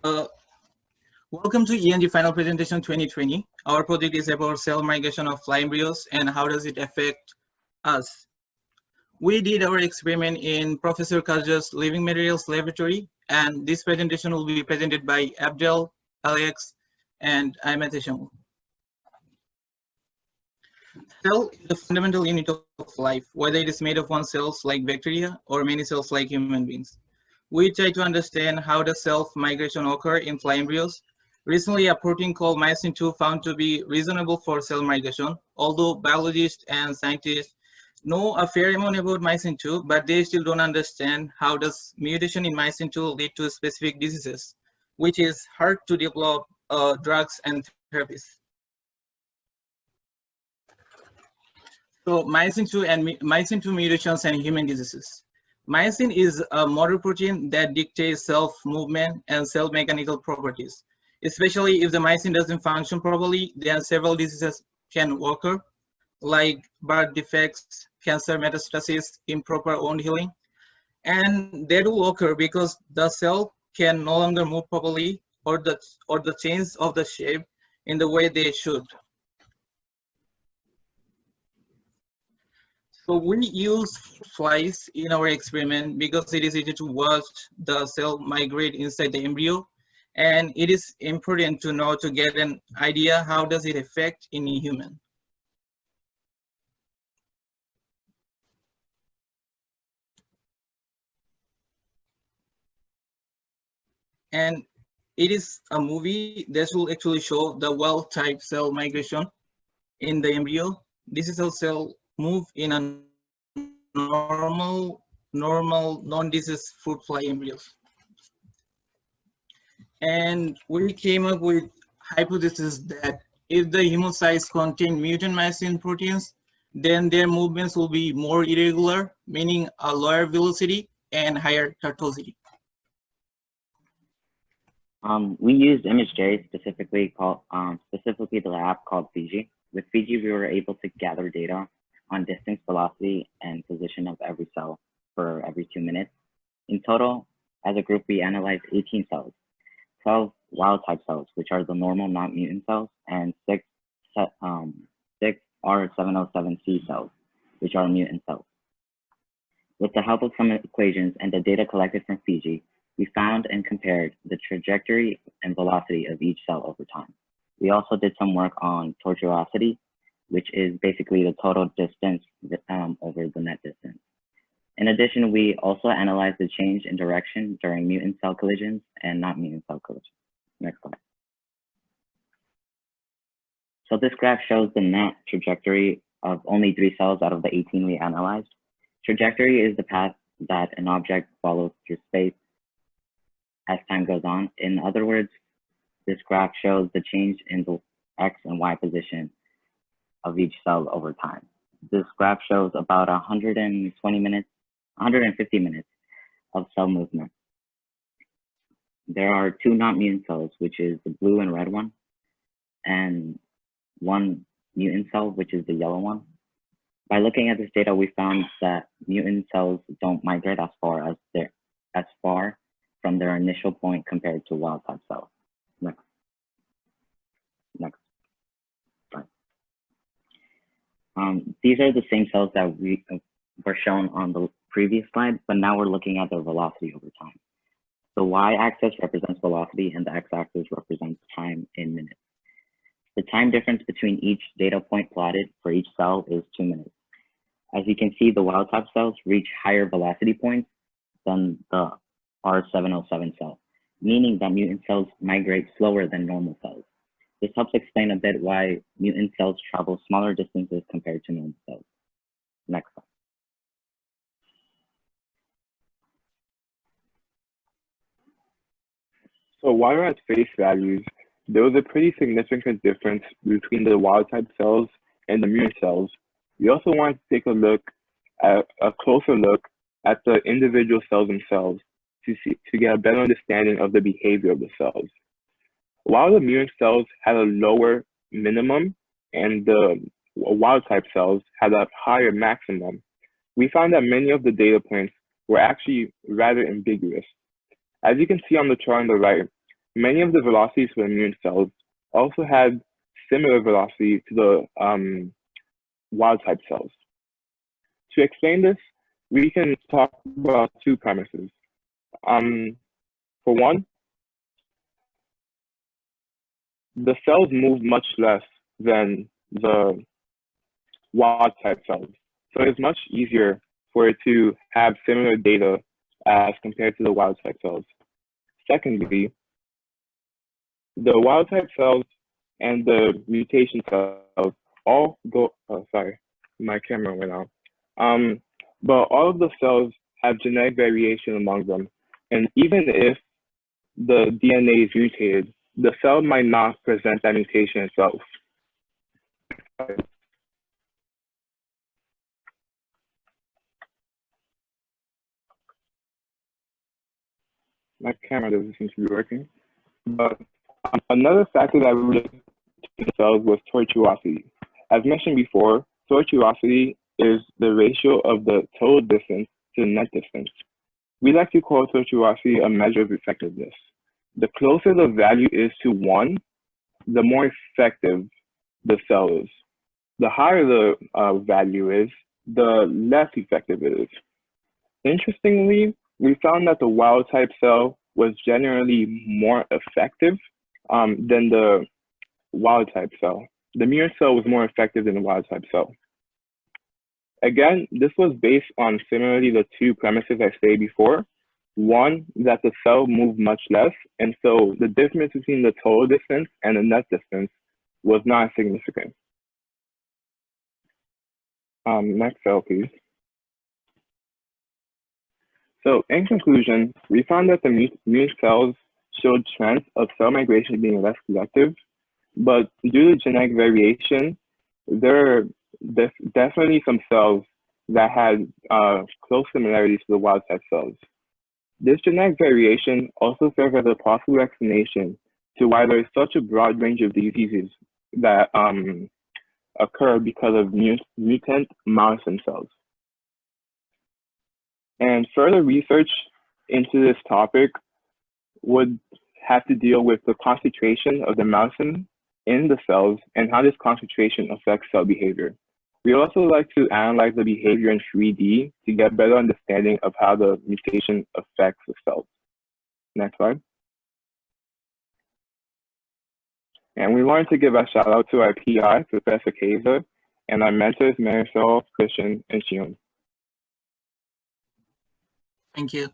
Uh, Welcome to ENG Final Presentation 2020. Our project is about cell migration of fly embryos and how does it affect us. We did our experiment in Professor Kasza's Living Materials Laboratory, and this presentation will be presented by Abdhel, Alex, and I'm Sham. Cell is the fundamental unit of life, whether it is made of one cells like bacteria or many cells like human beings. We try to understand how does cell migration occur in fly embryos. Recently, a protein called myosin 2 found to be reasonable for cell migration, although biologists and scientists know a fair amount about myosin 2, but they still don't understand how does mutation in myosin 2 lead to specific diseases, which is hard to develop drugs and therapies. So myosin 2 mutations and human diseases. Myosin is a motor protein that dictates cell movement and cell mechanical properties. Especially if the myosin doesn't function properly, then several diseases can occur, like birth defects, cancer metastasis, improper wound healing. And they do occur because the cell can no longer move properly or the change of the shape in the way they should. So we use flies in our experiment because it is easy to watch the cell migrate inside the embryo, and it is important to know to get an idea how does it affect in a human. And it is a movie that will actually show the wild type cell migration in the embryo. This is how cell move in a normal non-disease fruit fly embryos. And we came up with hypothesis that if the human cells contain mutant myosin proteins, then their movements will be more irregular, meaning a lower velocity and higher tortuosity. We used ImageJ, specifically the app called Fiji. With Fiji, we were able to gather data on distance, velocity, and position of every cell for every 2 minutes. In total, as a group, we analyzed 18 cells, 12 wild type cells, which are the normal not mutant cells, and six R707C cells, which are mutant cells. With the help of some equations and the data collected from Fiji, we found and compared the trajectory and velocity of each cell over time. We also did some work on tortuosity, which is basically the total distance over the net distance. In addition, we also analyzed the change in direction during mutant cell collisions and not mutant cell collisions. Next slide. So this graph shows the net trajectory of only 3 cells out of the 18 we analyzed. Trajectory is the path that an object follows through space as time goes on. In other words, this graph shows the change in the X and Y position of each cell over time. This graph shows about 150 minutes of cell movement. There are 2 non-mutant cells, which is the blue and red one, and 1 mutant cell, which is the yellow one. By looking at this data, we found that mutant cells don't migrate as far from their initial point compared to wild type cells. Next slide. These are the same cells that were shown on the previous slide, but now we're looking at their velocity over time. The y-axis represents velocity and the x-axis represents time in minutes. The time difference between each data point plotted for each cell is 2 minutes. As you can see, the wild type cells reach higher velocity points than the R707 cell, meaning that mutant cells migrate slower than normal cells. This helps explain a bit why mutant cells travel smaller distances compared to normal cells. Next slide. So while at face values, there was a pretty significant difference between the wild type cells and the mutant cells. We also want to take a closer look at the individual cells themselves to get a better understanding of the behavior of the cells. While the mutant cells had a lower minimum and the wild type cells had a higher maximum, we found that many of the data points were actually rather ambiguous. As you can see on the chart on the right, many of the velocities for immune cells also had similar velocity to the wild type cells. To explain this, we can talk about two premises. For one, the cells move much less than the wild type cells. So it's much easier for it to have similar data as compared to the wild type cells. Secondly, the wild type cells and the mutation cells all go, oh, sorry, my camera went out. But all of the cells have genetic variation among them. And even if the DNA is mutated, the cell might not present that mutation itself. My camera doesn't seem to be working. But another factor that relates to the cells was tortuosity. As mentioned before, tortuosity is the ratio of the total distance to the net distance. We like to call tortuosity a measure of effectiveness. The closer the value is to 1, the more effective the cell is. The higher the value is, the less effective it is. Interestingly, we found that the wild type cell was generally more effective than the wild type cell. The mirror cell was more effective than the wild type cell. Again, this was based on similarly the two premises I stated before. One, that the cell moved much less, and so the difference between the total distance and the net distance was not significant. Next cell, please. So in conclusion, we found that the mutant cells showed trends of cell migration being less selective, but due to genetic variation, there are definitely some cells that had close similarities to the wild type cells. This genetic variation also serves as a possible explanation to why there is such a broad range of diseases that occur because of mutant mouse cells. And further research into this topic would have to deal with the concentration of the myosin in the cells and how this concentration affects cell behavior. We also like to analyze the behavior in 3D to get better understanding of how the mutation affects the cells. Next slide. And we wanted to give a shout out to our PI, Professor Kasza, and our mentors, Marisol, Christian, and Sham. Thank you.